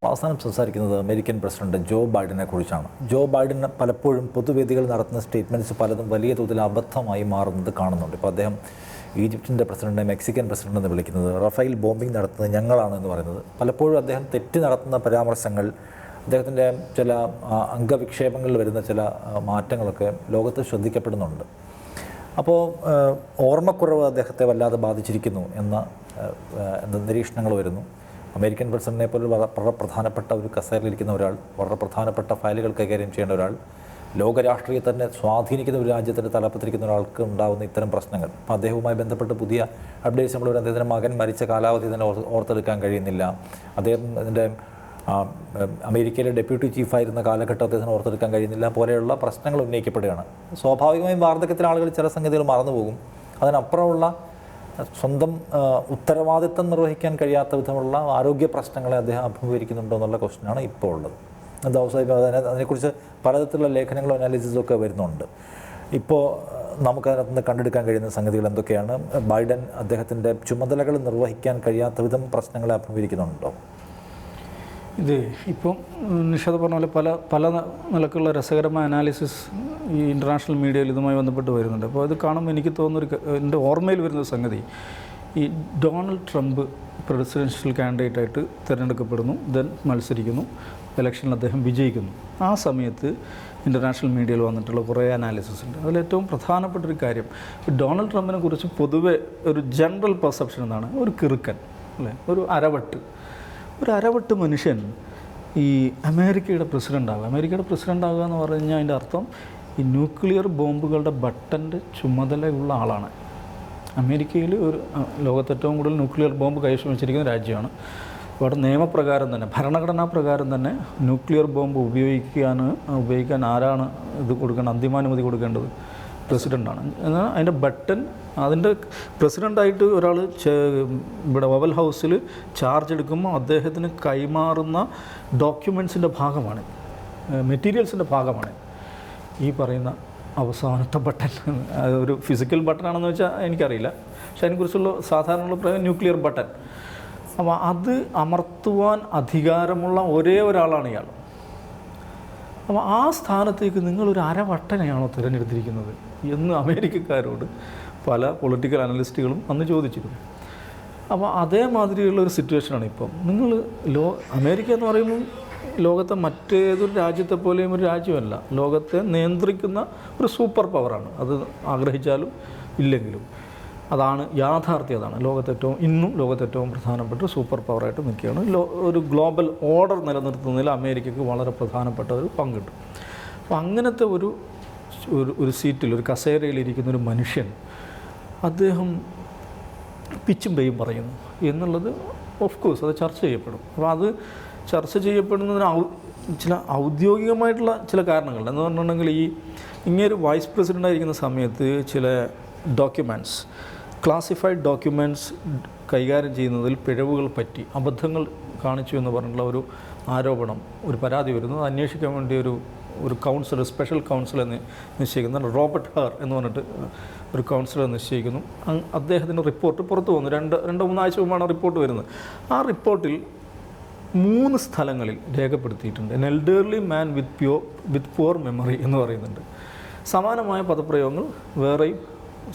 അവസാനം സംസാരിക്കുന്നത് American president Joe ബൈഡനെ കുറിച്ചാണ്. ജോ ബൈഡൻ പലപ്പോഴും പൊതുവേദികൾ നടത്തുന്ന സ്റ്റേറ്റ്മെൻറ്റ്സ് പലതും വലിയ തോതിൽ അബദ്ധമായി മാറുന്നത് കാണുന്നുണ്ട്. ഇപ്പോൾ അദ്ദേഹം ഈജിപ്തിൻ്റെ പ്രസിഡന്റിനെ മെക്സിക്കൻ പ്രസിഡന്റ് എന്ന് വിളിക്കുന്നത്, റഫേൽ ബോംബിംഗ് നടത്തുന്നത് ഞങ്ങളാണ് എന്ന് പറയുന്നത്, പലപ്പോഴും അദ്ദേഹം തെറ്റി നടത്തുന്ന പരാമർശങ്ങൾ, അദ്ദേഹത്തിൻ്റെ ചില അംഗവിക്ഷേപങ്ങളിൽ വരുന്ന ചില മാറ്റങ്ങളൊക്കെ ലോകത്ത് ശ്രദ്ധിക്കപ്പെടുന്നുണ്ട്. അപ്പോൾ ഓർമ്മക്കുറവ് അദ്ദേഹത്തെ വല്ലാതെ ബാധിച്ചിരിക്കുന്നു എന്ന നിരീക്ഷണങ്ങൾ വരുന്നു. അമേരിക്കൻ പ്രസിഡന്റിനെ പോലെ വളരെ പ്രധാനപ്പെട്ട ഒരു കസേരയിലിരിക്കുന്ന ഒരാൾ, വളരെ പ്രധാനപ്പെട്ട ഫയലുകൾ കൈകാര്യം ചെയ്യേണ്ട ഒരാൾ, ലോകരാഷ്ട്രീയത്തെ തന്നെ സ്വാധീനിക്കുന്ന ഒരു രാജ്യത്തിൻ്റെ തലപ്പത്തിരിക്കുന്ന ഒരാൾക്ക് ഉണ്ടാകുന്ന ഇത്തരം പ്രശ്നങ്ങൾ, അപ്പോൾ അദ്ദേഹവുമായി ബന്ധപ്പെട്ട് പുതിയ അപ്ഡേറ്റ്സ് നമ്മൾ അദ്ദേഹത്തിൻ്റെ മകൻ മരിച്ച കാലാവധി തന്നെ ഓർത്തെടുക്കാൻ കഴിയുന്നില്ല. അദ്ദേഹത്തിൻ്റെ അമേരിക്കയിലെ ഡെപ്യൂട്ടി ചീഫായിരുന്ന കാലഘട്ടം അദ്ദേഹത്തിന് ഓർത്തെടുക്കാൻ കഴിയുന്നില്ല പോലെയുള്ള പ്രശ്നങ്ങൾ ഉന്നയിക്കപ്പെടുകയാണ്. സ്വാഭാവികമായും വാർദ്ധക്യത്തിൽ ആളുകൾ ചില സംഗതികൾ മറന്നുപോകും. അതിനപ്പുറമുള്ള സ്വന്തം ഉത്തരവാദിത്തം നിർവഹിക്കാൻ കഴിയാത്ത വിധമുള്ള ആരോഗ്യ പ്രശ്നങ്ങളെ അദ്ദേഹം അഭിമുഖീകരിക്കുന്നുണ്ടോ എന്നുള്ള ക്വസ്റ്റ്യനാണ് ഇപ്പോൾ ഉള്ളത്. എന്താ അതിനെക്കുറിച്ച് പലതരത്തിലുള്ള ലേഖനങ്ങളും അനാലിസിസും ഒക്കെ വരുന്നുണ്ട്. ഇപ്പോൾ നമുക്കതിനകത്ത് നിന്ന് കണ്ടെടുക്കാൻ കഴിയുന്ന സംഗതികൾ എന്തൊക്കെയാണ്? ബൈഡൻ അദ്ദേഹത്തിൻ്റെ ചുമതലകൾ നിർവഹിക്കാൻ കഴിയാത്ത വിധം പ്രശ്നങ്ങളെ അഭിമുഖീകരിക്കുന്നുണ്ടോ? ഇത് ഇപ്പം നിഷാദ് പറഞ്ഞ പോലെ പല നിലക്കുള്ള രസകരമായ അനാലിസിസ് ഈ ഇൻ്റർനാഷണൽ മീഡിയയിൽ ഇതുമായി ബന്ധപ്പെട്ട് വരുന്നുണ്ട്. അപ്പോൾ ഇത് കാണുമ്പോൾ എനിക്ക് തോന്നുന്നൊരു എൻ്റെ ഓർമ്മയിൽ വരുന്ന സംഗതി, ഈ ഡൊണാൾഡ് ട്രംപ് പ്രസിഡൻഷ്യൽ കാൻഡിഡേറ്റായിട്ട് തിരഞ്ഞെടുക്കപ്പെടുന്നു, ദെൻ മത്സരിക്കുന്നു, ഇലക്ഷനിൽ അദ്ദേഹം വിജയിക്കുന്നു. ആ സമയത്ത് ഇൻ്റർനാഷണൽ മീഡിയയിൽ വന്നിട്ടുള്ള കുറേ അനാലിസിസ് ഉണ്ട്. അതിലേറ്റവും പ്രധാനപ്പെട്ടൊരു കാര്യം, ഡൊണാൾഡ് ട്രംപിനെ കുറിച്ച് പൊതുവെ ഒരു ജനറൽ പെർസെപ്ഷൻ എന്നാണ്, ഒരു കിറുക്കൻ അല്ലേ, ഒരു അരവട്ട് മനുഷ്യൻ ഈ അമേരിക്കയുടെ പ്രസിഡൻ്റ് ആകുക എന്ന് പറഞ്ഞു കഴിഞ്ഞാൽ അതിൻ്റെ അർത്ഥം ഈ ന്യൂക്ലിയർ ബോംബുകളുടെ ബട്ടൻ്റെ ചുമതലയുള്ള ആളാണ്. അമേരിക്കയിൽ ലോകത്ത് ഏറ്റവും കൂടുതൽ ന്യൂക്ലിയർ ബോംബ് കൈവശം വെച്ചിരിക്കുന്ന രാജ്യമാണ്. അവിടെ നിയമപ്രകാരം തന്നെ, ഭരണഘടനാ പ്രകാരം തന്നെ ന്യൂക്ലിയർ ബോംബ് ഉപയോഗിക്കാൻ ആരാണ് ഇത് കൊടുക്കേണ്ടത്, അന്തിമാനുമതി കൊടുക്കേണ്ടത്? പ്രസിഡൻ്റാണ്. എന്നാൽ അതിൻ്റെ ബട്ടൺ, അതിൻ്റെ പ്രസിഡൻ്റായിട്ട് ഒരാൾ ഇവിടെ ഓവൽ ഹൗസിൽ ചാർജ് എടുക്കുമ്പോൾ അദ്ദേഹത്തിന് കൈമാറുന്ന ഡോക്യുമെൻറ്റ്സിൻ്റെ ഭാഗമാണ്, മെറ്റീരിയൽസിൻ്റെ ഭാഗമാണ് ഈ പറയുന്ന അവസാനത്തെ ബട്ടൺ. ഒരു ഫിസിക്കൽ ബട്ടണാണെന്ന് വെച്ചാൽ എനിക്കറിയില്ല, പക്ഷെ അതിനെക്കുറിച്ചുള്ള സാധാരണ പ്രയോഗം ന്യൂക്ലിയർ ബട്ടൺ. അപ്പോൾ അത് അമർത്തുവാൻ അധികാരമുള്ള ഒരേ ഒരാളാണ് ഇയാൾ. അപ്പോൾ ആ സ്ഥാനത്തേക്ക് നിങ്ങളൊരു അരവട്ടനെയാണോ തിരഞ്ഞെടുത്തിരിക്കുന്നത് എന്ന് അമേരിക്കക്കാരോട് പല പൊളിറ്റിക്കൽ അനലിസ്റ്റുകളും അന്ന് ചോദിച്ചിരുന്നു. അപ്പോൾ അതേമാതിരിയുള്ള ഒരു സിറ്റുവേഷനാണ് ഇപ്പം. നിങ്ങൾ അമേരിക്ക എന്ന് പറയുമ്പോൾ ലോകത്തെ മറ്റേതൊരു രാജ്യത്തെ പോലെയും ഒരു രാജ്യമല്ല, ലോകത്തെ നിയന്ത്രിക്കുന്ന ഒരു സൂപ്പർ പവറാണ്. അത് ആഗ്രഹിച്ചാലും ഇല്ലെങ്കിലും അതാണ് യാഥാർത്ഥ്യം. അതാണ് ഇന്നും ലോകത്തെ ഏറ്റവും പ്രധാനപ്പെട്ട സൂപ്പർ പവറായിട്ട് നിൽക്കുകയാണ്. ഒരു ഗ്ലോബൽ ഓർഡർ നിലനിർത്തുന്നതിൽ അമേരിക്കയ്ക്ക് വളരെ പ്രധാനപ്പെട്ട ഒരു പങ്കുണ്ട്. അപ്പോൾ അങ്ങനത്തെ ഒരു സീറ്റിൽ, ഒരു കസേരയിലിരിക്കുന്ന ഒരു മനുഷ്യൻ, അദ്ദേഹം പിച്ചും പെയ്യും പറയുന്നു എന്നുള്ളത് ഓഫ് കോഴ്സ് അത് ചർച്ച ചെയ്യപ്പെടും. അപ്പോൾ അത് ചർച്ച ചെയ്യപ്പെടുന്നതിന് ചില ഔദ്യോഗികമായിട്ടുള്ള ചില കാരണങ്ങളുണ്ട്. എന്ന് പറഞ്ഞിട്ടുണ്ടെങ്കിൽ ഇങ്ങനൊരു വൈസ് പ്രസിഡൻ്റായിരിക്കുന്ന സമയത്ത് ചില ഡോക്യുമെൻറ്റ്സ്, ക്ലാസിഫൈഡ് ഡോക്യുമെൻറ്റ്സ് കൈകാര്യം ചെയ്യുന്നതിൽ പിഴവുകൾ പറ്റി, അബദ്ധങ്ങൾ കാണിച്ചു എന്ന് പറഞ്ഞിട്ടുള്ള ഒരു ആരോപണം, ഒരു പരാതി വരുന്നു. അത് അന്വേഷിക്കാൻ വേണ്ടി ഒരു കൗൺസിലർ, സ്പെഷ്യൽ കൗൺസിലർ നിശ്ചയിക്കുന്ന റോബർട്ട് ഹർ എന്ന് പറഞ്ഞിട്ട് ഒരു കൗൺസിലർ നിശ്ചയിക്കുന്നു. അദ്ദേഹത്തിൻ്റെ റിപ്പോർട്ട് പുറത്തു വന്നു. രണ്ടോ മൂന്നാഴ്ച മുമ്പാണ് റിപ്പോർട്ട് വരുന്നത്. ആ റിപ്പോർട്ടിൽ 3 സ്ഥലങ്ങളിൽ രേഖപ്പെടുത്തിയിട്ടുണ്ട് N elderly man with poor memory എന്ന് പറയുന്നുണ്ട്. സമാനമായ പദപ്രയോഗങ്ങൾ വേറെയും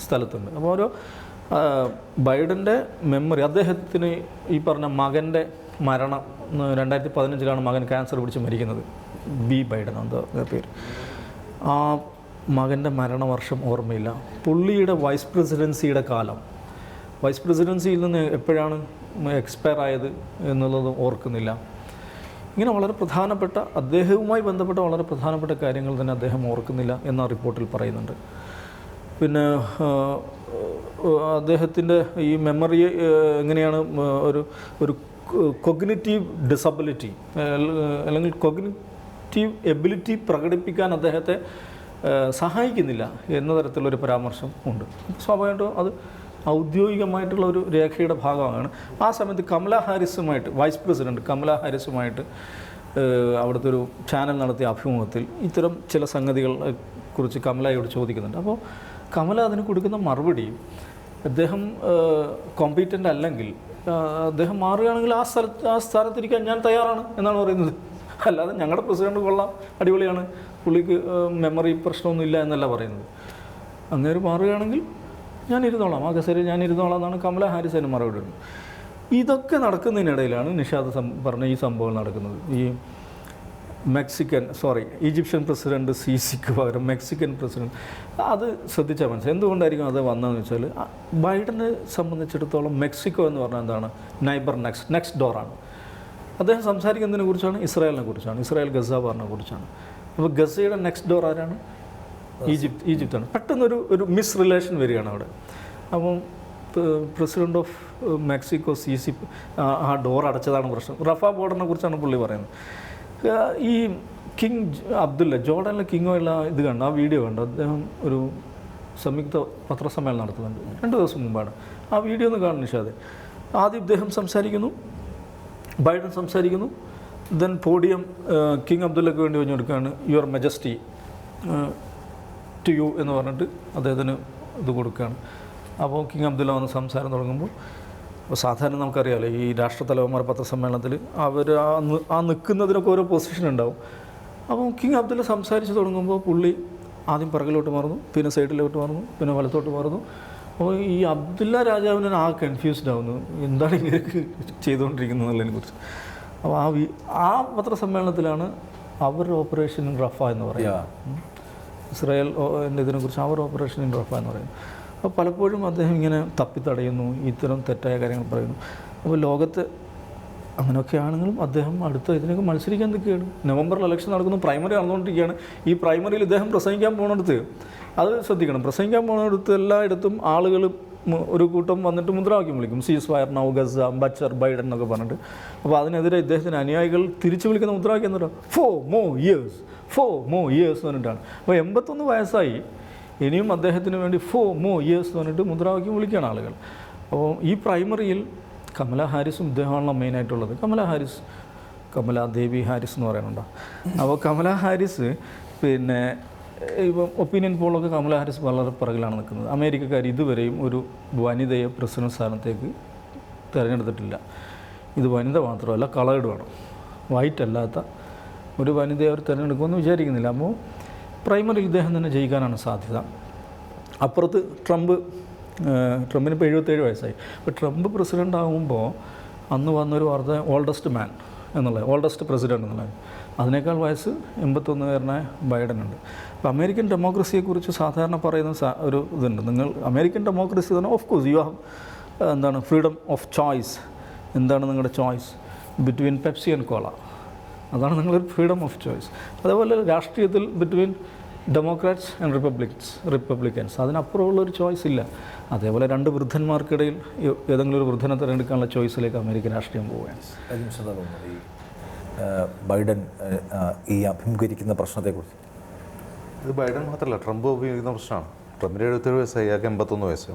സ്ഥലത്തുണ്ട്. അപ്പോൾ ബൈഡൻ്റെ മെമ്മറി, അദ്ദേഹത്തിന് ഈ പറഞ്ഞ മകൻ്റെ മരണം 2015 മകൻ ക്യാൻസർ പിടിച്ച് മരിക്കുന്നത്, ബൈഡൻ എന്താ പേര്, ആ മകൻ്റെ മരണവർഷം ഓർമ്മയില്ല. പുള്ളിയുടെ വൈസ് പ്രസിഡൻസിയുടെ കാലം, വൈസ് പ്രസിഡൻസിയിൽ നിന്ന് എപ്പോഴാണ് എക്സ്പയർ ആയത് എന്നുള്ളത് ഓർക്കുന്നില്ല. ഇങ്ങനെ വളരെ പ്രധാനപ്പെട്ട, അദ്ദേഹവുമായി ബന്ധപ്പെട്ട വളരെ പ്രധാനപ്പെട്ട കാര്യങ്ങൾ തന്നെ അദ്ദേഹം ഓർക്കുന്നില്ല എന്ന റിപ്പോർട്ടിൽ പറയുന്നുണ്ട്. പിന്നെ അദ്ദേഹത്തിൻ്റെ ഈ മെമ്മറി എങ്ങനെയാണ് ഒരു കൊഗ്നിറ്റീവ് ഡിസബിലിറ്റി അല്ലെങ്കിൽ കൊഗ്നിറ്റീവ് എബിലിറ്റി പ്രകടിപ്പിക്കാൻ അദ്ദേഹത്തെ സഹായിക്കുന്നില്ല എന്ന തരത്തിലുള്ളൊരു പരാമർശം ഉണ്ട്. സ്വാഭാവികമായിട്ടും അത് ഔദ്യോഗികമായിട്ടുള്ള ഒരു രേഖയുടെ ഭാഗമാണ്. ആ സമയത്ത് കമലാ ഹാരിസുമായിട്ട്, വൈസ് പ്രസിഡൻറ്റ് കമലാ ഹാരിസുമായിട്ട് അവിടുത്തെ ഒരു ചാനൽ നടത്തിയ അഭിമുഖത്തിൽ ഇത്തരം ചില സംഗതികളെ കുറിച്ച് കമലയോട് ചോദിക്കുന്നുണ്ട്. അപ്പോൾ കമല അതിന് കൊടുക്കുന്ന മറുപടി, അദ്ദേഹം കോമ്പീറ്റൻ്റ് അല്ലെങ്കിൽ അദ്ദേഹം മാറുകയാണെങ്കിൽ ആ സ്ഥാനത്തിരിക്കാൻ ഞാൻ തയ്യാറാണ് എന്നാണ് പറയുന്നത്. അല്ലാതെ ഞങ്ങളുടെ പ്രസിഡന്റ് കൊള്ളാം, അടിപൊളിയാണ്, പുള്ളിക്ക് മെമ്മറി പ്രശ്നമൊന്നുമില്ല എന്നല്ല പറയുന്നത്. അങ്ങേര് മാറുകയാണെങ്കിൽ ഞാൻ ഇരുന്നോളാം, ആ കസേരയിൽ ഞാൻ ഇരുന്നോളാം എന്നാണ് കമല ഹാരിസ് അതിന് മറുപടി വരുന്നത്. ഇതൊക്കെ നടക്കുന്നതിനിടയിലാണ് നിഷാദ് പറഞ്ഞ ഈ സംഭവം നടക്കുന്നത്. ഈ ഈജിപ്ഷ്യൻ പ്രസിഡന്റ് സിസിക്ക് പകരം മെക്സിക്കൻ പ്രസിഡന്റ്, അത് ശ്രദ്ധിച്ചാൽ മനസ്സിലായി എന്തുകൊണ്ടായിരിക്കും അത് വന്നതെന്ന് വെച്ചാൽ, ബൈഡനെ സംബന്ധിച്ചിടത്തോളം മെക്സിക്കോ എന്ന് പറഞ്ഞാൽ എന്താണ്, നൈബർ നെക്സ്റ്റ് ഡോറാണ്. അദ്ദേഹം സംസാരിക്കുന്നതിനെ കുറിച്ചാണ്, ഇസ്രായേലിനെ കുറിച്ചാണ്, ഇസ്രായേൽ ഗസ വാറിനെ കുറിച്ചാണ്. അപ്പോൾ ഗസയുടെ നെക്സ്റ്റ് ഡോർ ആരാണ്? ഈജിപ്താണ്. പെട്ടെന്നൊരു മിസ് റിലേഷൻ വരികയാണ് അവിടെ. അപ്പം പ്രസിഡന്റ് ഓഫ് മെക്സിക്കോ സിസി ആ ഡോർ അടച്ചതാണ് പ്രശ്നം. റഫ ബോർഡറിനെ കുറിച്ചാണ് പുള്ളി പറയുന്നത്. ഈ കിങ് അബ്ദുല്ല, ജോർഡനിലെ കിങ്ങുള്ള ഇത് കണ്ടു, ആ വീഡിയോ കണ്ടു. അദ്ദേഹം ഒരു സംയുക്ത പത്രസമ്മേളനം നടത്തുന്നുണ്ട് 2 ദിവസം മുമ്പാണ്. ആ വീഡിയോ ഒന്ന് കാണും നിഷാദെ. ആദ്യം ഇദ്ദേഹം സംസാരിക്കുന്നു, ബൈഡൻ സംസാരിക്കുന്നു, ദെൻ പോഡിയം കിങ് അബ്ദുല്ലക്ക് വേണ്ടി പറഞ്ഞു കൊടുക്കുകയാണ്, യുവർ മെജസ്റ്റി ടു യു എന്ന് പറഞ്ഞിട്ട് അദ്ദേഹത്തിന് ഇത് കൊടുക്കുകയാണ്. അപ്പോൾ കിങ് അബ്ദുല്ല വന്ന് സംസാരം തുടങ്ങുമ്പോൾ, അപ്പോൾ സാധാരണ നമുക്കറിയാമല്ലോ ഈ രാഷ്ട്രത്തലവന്മാർ പത്രസമ്മേളനത്തിൽ അവർ ആ നിൽക്കുന്നതിനൊക്കെ ഓരോ പൊസിഷൻ ഉണ്ടാവും. അപ്പോൾ കിങ് അബ്ദുല്ല സംസാരിച്ച് തുടങ്ങുമ്പോൾ പുള്ളി ആദ്യം പിറകിലോട്ട് മാറുന്നു, പിന്നെ സൈഡിലോട്ട് മാറുന്നു, പിന്നെ വലത്തോട്ട് മാറുന്നു. അപ്പോൾ ഈ അബ്ദുല്ല രാജാവിനെ ആ കൺഫ്യൂസ്ഡ് ആവുന്നു, എന്താണ് ഇങ്ങനെ ചെയ്തുകൊണ്ടിരിക്കുന്നത് എന്നുള്ളതിനെക്കുറിച്ച്. അപ്പോൾ ആ പത്രസമ്മേളനത്തിലാണ് അവർ ഓപ്പറേഷൻ ഇൻ റഫ എന്ന് പറയുന്നത്, ഇസ്രായേൽ ഇതിനെക്കുറിച്ച് അവർ ഓപ്പറേഷൻ ഇൻ റഫ എന്ന് പറയുന്നത്. അപ്പോൾ പലപ്പോഴും അദ്ദേഹം ഇങ്ങനെ തപ്പിത്തടയുന്നു, ഇത്തരം തെറ്റായ കാര്യങ്ങൾ പറയുന്നു. അപ്പോൾ ലോകത്ത് അങ്ങനെയൊക്കെ ആണെങ്കിലും അദ്ദേഹം ഇതിനൊക്കെ മത്സരിക്കാൻ നിൽക്കുകയാണ്. നവംബറിൽ ഇലക്ഷൻ നടക്കുന്നു, പ്രൈമറി നടന്നുകൊണ്ടിരിക്കുകയാണ്. ഈ പ്രൈമറിയിൽ ഇദ്ദേഹം പ്രസംഗിക്കാൻ പോകുന്നിടത്ത് അത് ശ്രദ്ധിക്കണം, പ്രസംഗിക്കാൻ പോകുന്നിടത്ത് എല്ലായിടത്തും ആളുകൾ ഒരു കൂട്ടം വന്നിട്ട് മുദ്രാവാക്യം വിളിക്കും, സീസ് fire now Gaza, butcher Biden എന്നൊക്കെ പറഞ്ഞിട്ട്. അപ്പോൾ അതിനെതിരെ ഇദ്ദേഹത്തിന് അനുയായികൾ തിരിച്ചു വിളിക്കുന്ന മുദ്രാവാക്യം എന്ന് പറഞ്ഞാൽ 4 more years എന്ന് പറഞ്ഞിട്ടാണ്. അപ്പോൾ 81 വയസ്സായി, ഇനിയും അദ്ദേഹത്തിന് വേണ്ടി 4 more years എന്ന് പറഞ്ഞിട്ട് മുദ്രാവാക്യം വിളിക്കുകയാണ് ആളുകൾ. അപ്പോൾ ഈ പ്രൈമറിയിൽ കമല ഹാരിസും ഇദ്ദേഹമാണല്ലോ മെയിനായിട്ടുള്ളത്. കമല ദേവി ഹാരിസ് എന്ന് പറയാനുണ്ടോ. അപ്പോൾ കമല ഹാരിസ് പിന്നെ ഇപ്പം ഒപ്പീനിയൻ പോളൊക്കെ കമല ഹാരിസ് വളരെ പിറകിലാണ് നിൽക്കുന്നത്. അമേരിക്കക്കാർ ഇതുവരെയും ഒരു വനിതയെ പ്രസിഡന്റ് സ്ഥാനത്തേക്ക് തിരഞ്ഞെടുത്തിട്ടില്ല. ഇത് വനിത മാത്രമല്ല, കളേർഡ് വേണം, വൈറ്റ് അല്ലാത്ത ഒരു വനിതയെ അവർ തിരഞ്ഞെടുക്കുമെന്ന് വിചാരിക്കുന്നില്ല. അപ്പോൾ പ്രൈമറിയിൽ ഇദ്ദേഹം തന്നെ ജയിക്കാനാണ് സാധ്യത. അപ്പുറത്ത് ട്രംപിന് ഇപ്പോൾ 77 വയസ്സായി. അപ്പോൾ ട്രംപ് പ്രസിഡൻ്റ് ആകുമ്പോൾ അന്ന് വന്നൊരു വാർത്ത ഓൾഡസ്റ്റ് മാൻ എന്നുള്ളത്, ഓൾഡസ്റ്റ് പ്രസിഡൻ്റ് എന്നുള്ളത്. അതിനേക്കാൾ വയസ്സ് 81-കാരനായ ബൈഡനുണ്ട്. അപ്പോൾ അമേരിക്കൻ ഡെമോക്രസിയെക്കുറിച്ച് സാധാരണ പറയുന്ന ഒരു ഇതുണ്ട്, നിങ്ങൾ അമേരിക്കൻ ഡെമോക്രസി തന്നെ ഓഫ് കോഴ്സ് യു ഹാവ് എന്താണ് ഫ്രീഡം ഓഫ് ചോയ്സ്. എന്താണ് നിങ്ങളുടെ choice? Between Pepsi and cola, അതാണ് നിങ്ങളൊരു ഫ്രീഡം ഓഫ് ചോയ്സ്. അതേപോലെ രാഷ്ട്രീയത്തിൽ ബിറ്റ്വീൻ ഡെമോക്രാറ്റ്സ് ആൻഡ് റിപ്പബ്ലിക്കൻസ്, അതിനപ്പുറമുള്ളൊരു ചോയ്സ് ഇല്ല. അതേപോലെ 2 വൃദ്ധന്മാർക്കിടയിൽ ഏതെങ്കിലും ഒരു വൃദ്ധനെ തിരഞ്ഞെടുക്കാനുള്ള ചോയ്സിലേക്ക് അമേരിക്കൻ രാഷ്ട്രീയം പോവുകയാണ്. ബൈഡൻ ഈ അഭിമുഖീകരിക്കുന്ന പ്രശ്നത്തെക്കുറിച്ച്, ഇത് ബൈഡൻ മാത്രമല്ല, ട്രംപ് ഉപയോഗിക്കുന്ന പ്രശ്നമാണ്. ട്രംപിന് 77 വയസ്സായി, അയാൾക്ക് 81 വയസ്സ്.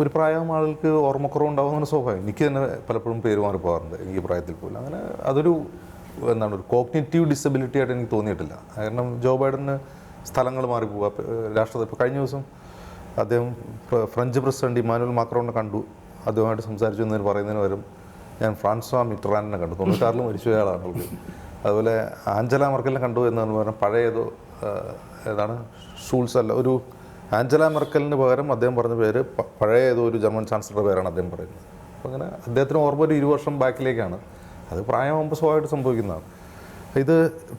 ഒരു പ്രായം ആളുകൾക്ക് ഓർമ്മക്കുറവുണ്ടാകുന്ന സ്വഭാവം. എനിക്ക് തന്നെ പലപ്പോഴും പേര് മാറിപ്പോകാറുണ്ട് എനിക്ക് പ്രായത്തിൽ പോലും. അങ്ങനെ അതൊരു ഒരു കോഗ്നിറ്റീവ് ഡിസബിലിറ്റി ആയിട്ട് എനിക്ക് തോന്നിയിട്ടില്ല. കാരണം ജോ ബൈഡന് സ്ഥലങ്ങൾ മാറിപ്പോവുക. രാഷ്ട്രപതി ഇപ്പോൾ കഴിഞ്ഞ ദിവസം അദ്ദേഹം ഫ്രഞ്ച് പ്രസിഡന്റ് ഇമ്മാനുവൽ മാക്രോണിനെ കണ്ടു, അദ്ദേഹമായിട്ട് സംസാരിച്ചു എന്നതിന് പറയുന്നതിന് പകരം ഞാൻ ഫ്രാൻസ്വാ മിറ്ററാനിനെ കണ്ടു, 96 മരിച്ചുപോയ ആളാണ്. അതുപോലെ ആഞ്ചല മെർക്കലിനെ കണ്ടു എന്നതിന് പകരം പഴയതോ ഷൂൾസ് അല്ല, ഒരു ആഞ്ചല മെർക്കലിന് പകരം അദ്ദേഹം പറഞ്ഞ പേര് പഴയ ഏതോ ഒരു ജർമ്മൻ ചാൻസലറുടെ പേരാണ് അദ്ദേഹം പറയുന്നത്. അപ്പോൾ അങ്ങനെ അദ്ദേഹത്തിന് ഓർമ്മ ഒരു 20 വർഷം ബാക്കിലേക്കാണ്. അത് പ്രായമാകുമ്പോൾ സ്വാഭാവികമായിട്ട് സംഭവിക്കുന്നതാണ്. ഇത്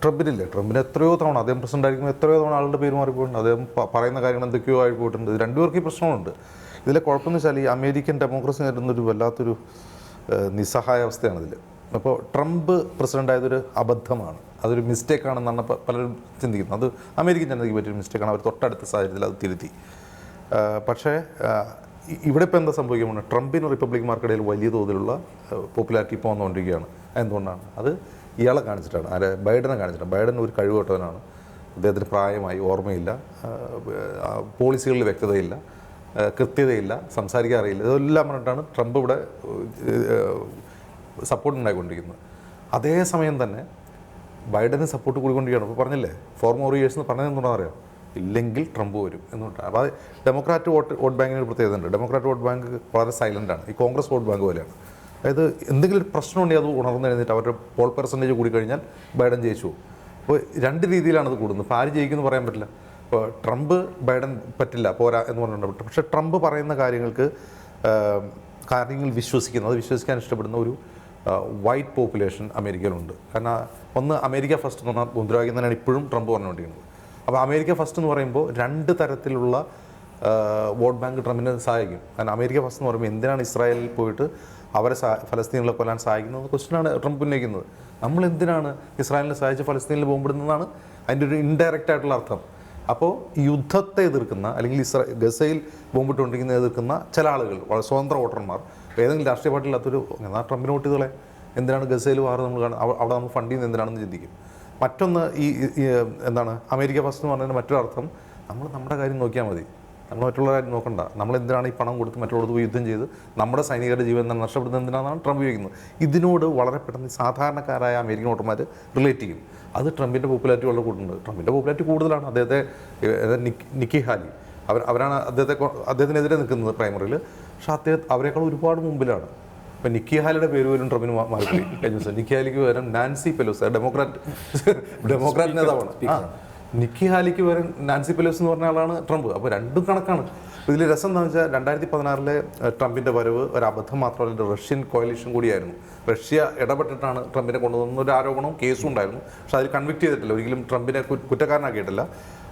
ട്രംപിനില്ലേ, ട്രംപിന് എത്രയോ തവണ അദ്ദേഹം പ്രസിഡന്റ് ആയിരിക്കുമ്പോൾ എത്രയോ തവണ ആളുടെ പേര് മാറിപ്പോയിട്ടുണ്ട്, അദ്ദേഹം പറയുന്ന കാര്യങ്ങൾ എന്തൊക്കെയോ ആയി പോയിട്ടുണ്ട്. ഇത് 2 പേർക്ക് ഈ പ്രശ്നമുണ്ട്. ഇതിലെ കുഴപ്പമെന്ന് വെച്ചാൽ ഈ അമേരിക്കൻ ഡെമോക്രസി നേരിടുന്നൊരു വല്ലാത്തൊരു നിസ്സഹായാവസ്ഥയാണിതിൽ. അപ്പോൾ ട്രംപ് പ്രസിഡന്റ് ആയതൊരു അബദ്ധമാണ്, അതൊരു മിസ്റ്റേക്കാണെന്നാണ് പലരും ചിന്തിക്കുന്നത്. അത് അമേരിക്കൻ ജനതയ്ക്ക് പറ്റിയൊരു മിസ്റ്റേക്കാണ്. അവർ തൊട്ടടുത്ത സാഹചര്യത്തിൽ അത് തിരുത്തി. പക്ഷേ ഇവിടെ ഇപ്പോൾ എന്താ സംഭവിക്കുന്നത്, ട്രംപിന് റിപ്പബ്ലിക്കന്മാർക്കിടയിൽ വലിയ തോതിലുള്ള പോപ്പുലാരിറ്റി ഇപ്പോൾ വന്നുകൊണ്ടിരിക്കുകയാണ്. എന്തുകൊണ്ടാണ്? അത് ഇയാളെ കാണിച്ചിട്ടാണ്, ബൈഡനെ കാണിച്ചിട്ടാണ്. ബൈഡൻ ഒരു കഴിവുകെട്ടവനാണ്, അദ്ദേഹത്തിന് പ്രായമായി, ഓർമ്മയില്ല, പോളിസികളിൽ വ്യക്തതയില്ല, കൃത്യതയില്ല, സംസാരിക്കാൻ അറിയില്ല. ഇതെല്ലാം പറഞ്ഞിട്ടാണ് ട്രംപ് ഇവിടെ സപ്പോർട്ട് ഉണ്ടായിക്കൊണ്ടിരിക്കുന്നത്. അതേസമയം തന്നെ ബൈഡന് സപ്പോർട്ട് കൂടിക്കൊണ്ടിരിക്കുകയാണ്. ഇപ്പോൾ പറഞ്ഞില്ലേ 4 more years എന്ന് പറഞ്ഞത് എന്തുകൊണ്ടാണെന്ന് അറിയാം. ഇല്ലെങ്കിൽ ട്രംപ് വരും എന്നുണ്ട്. അപ്പോൾ അത് ഡെമോക്രാറ്റ് വോട്ട് ബാങ്കിന് ഒരു പ്രത്യേകത ഉണ്ട്. ഡെമോക്രാറ്റ് വോട്ട് ബാങ്ക് വളരെ സൈലൻ്റാണ്. ഈ കോൺഗ്രസ് വോട്ട് ബാങ്ക് പോലെയാണ്. അതായത് എന്തെങ്കിലും ഒരു പ്രശ്നമുണ്ടെങ്കിൽ അത് ഉണർന്നു കഴിഞ്ഞിട്ട് അവരുടെ പോൾ പെർസെൻറ്റേജ് കൂടി കഴിഞ്ഞാൽ ബൈഡൻ ജയിച്ചു പോകും. അപ്പോൾ രണ്ട് രീതിയിലാണ് അത് കൂടുന്നത്. ഇപ്പോൾ ആര് ജയിക്കുമെന്ന് പറയാൻ പറ്റില്ല. ഇപ്പോൾ ട്രംപ് ബൈഡൻ പറ്റില്ല പോരാ എന്ന് പറഞ്ഞിട്ടുണ്ട്. പക്ഷേ ട്രംപ് പറയുന്ന കാര്യങ്ങൾ വിശ്വസിക്കാൻ ഇഷ്ടപ്പെടുന്ന ഒരു വൈറ്റ് പോപ്പുലേഷൻ അമേരിക്കയിലുണ്ട്. കാരണം ഒന്ന് അമേരിക്ക ഫസ്റ്റ് എന്ന് പറഞ്ഞാൽ മുദ്രാവാക്യം തന്നെയാണ് ഇപ്പോഴും ട്രംപ് പറഞ്ഞുകൊണ്ടിരിക്കുന്നത്. അപ്പോൾ അമേരിക്ക ഫസ്റ്റ് എന്ന് പറയുമ്പോൾ രണ്ട് തരത്തിലുള്ള വോട്ട് ബാങ്ക് ട്രംപിനെ സഹായിക്കും. കാരണം അമേരിക്ക ഫസ്റ്റ് എന്ന് പറയുമ്പോൾ എന്തിനാണ് ഇസ്രായേലിൽ പോയിട്ട് അവരെ ഫലസ്തീനിലെ കൊല്ലാൻ സഹായിക്കുന്നത് ക്വസ്റ്റ്യനാണ് ട്രംപ് ഉന്നയിക്കുന്നത്. നമ്മൾ എന്തിനാണ് ഇസ്രായേലിനെ സഹായിച്ച് ഫലസ്തീനിൽ ബോംബിടുന്നതാണ് അതിൻ്റെ ഒരു ഇൻഡയറക്റ്റ് ആയിട്ടുള്ള അർത്ഥം. അപ്പോൾ യുദ്ധത്തെ എതിർക്കുന്ന അല്ലെങ്കിൽ ഗസയിൽ ബോംബിട്ടുകൊണ്ടിരിക്കുന്ന എതിർക്കുന്ന ചില ആളുകൾ വളരെ സ്വതന്ത്ര വോട്ടർമാർ ഏതെങ്കിലും രാഷ്ട്രീയ പാർട്ടിയില്ലാത്തൊരു എന്നാൽ ട്രംപിന് വോട്ട് ചെയ്തോളെ എന്തിനാണ് ഗസയിൽ വാറ് നമ്മൾ കാണുന്നത്, അവിടെ നമ്മൾ ഫണ്ട് ചെയ്യുന്നത് എന്തിനാണെന്ന് ചിന്തിക്കും. മറ്റൊന്ന് എന്താണ് അമേരിക്ക ഫസ്റ്റ് എന്ന് പറഞ്ഞതിന് മറ്റൊരു അർത്ഥം നമ്മൾ നമ്മുടെ കാര്യം നോക്കിയാൽ മതി, നമ്മൾ മറ്റുള്ള കാര്യം നോക്കണ്ട, നമ്മൾ എന്തിനാണ് ഈ പണം കൊടുത്ത് മറ്റുള്ളവർക്ക് പോയി യുദ്ധം ചെയ്ത് നമ്മുടെ സൈനികരുടെ ജീവൻ നഷ്ടപ്പെടുന്നത് എന്തിനാണെന്നാണ് ട്രംപ് ചോദിക്കുന്നത്. ഇതിനോട് വളരെ പെട്ടെന്ന് സാധാരണക്കാരായ അമേരിക്കൻ വോട്ടർമാർ റിലേറ്റ് ചെയ്യും. അത് ട്രംപിൻ്റെ പോപ്പുലാരിറ്റി വളരെ കൂടുന്നുണ്ട്. ട്രംപിൻ്റെ പോപ്പുലാരിറ്റി കൂടുതലാണ്. അദ്ദേഹത്തെ നിക്കി ഹാലി അവരാണ് അദ്ദേഹത്തിനെതിരെ നിൽക്കുന്നത് പ്രൈമറിയിൽ. പക്ഷേ അവരെക്കാൾ ഒരുപാട് മുമ്പിലാണ്. ഇപ്പം നിക്കി ഹാലിയുടെ പേര് പോലും ട്രംപിന് മാറിപ്പോയി കഴിഞ്ഞ ദിവസം. നിക്കി ഹാലിക്ക് പകരം നാൻസി പെലോസി ഡെമോക്രാറ്റ് നേതാവാണ്. നിക്കി ഹാലിക്ക് പകരം നാൻസി പെലോസി എന്ന് പറഞ്ഞ ആളാണ് ട്രംപ്. അപ്പോൾ രണ്ടും കണക്കാണ്. ഇതിൽ രസം എന്താണെന്ന് വെച്ചാൽ 2016 ട്രംപിൻ്റെ വരവ് ഒരു അബദ്ധം മാത്രമല്ല, റഷ്യൻ കോalition കൂടിയായിരുന്നു. റഷ്യ ഇടപെട്ടിട്ടാണ് ട്രംപിനെ കൊണ്ടുവന്ന ഒരു ആരോപണവും കേസും ഉണ്ടായിരുന്നു. പക്ഷെ അതിൽ കൺവിക്ട് ചെയ്തിട്ടില്ല, ഒരിക്കലും ട്രംപിനെ കുറ്റക്കാരനാക്കിയിട്ടില്ല.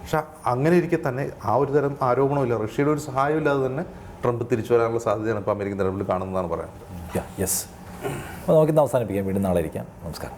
പക്ഷെ അങ്ങനെ ഇരിക്കെ തന്നെ ആ ഒരു തരം ആരോപണമില്ല, റഷ്യയുടെ ഒരു സഹായം ഇല്ലാതെ തന്നെ ട്രംപ് തിരിച്ചു വരാനുള്ള സാധ്യതയാണ് ഇപ്പോൾ അമേരിക്കൻ തെരഞ്ഞെടുപ്പിൽ കാണുന്നതാണ് പറയുന്നത്. യെസ്. അപ്പോൾ നമുക്കിന്ന് അവസാനിപ്പിക്കാം. വീണ്ടും നാളെ ഇരിക്കാം. നമസ്കാരം.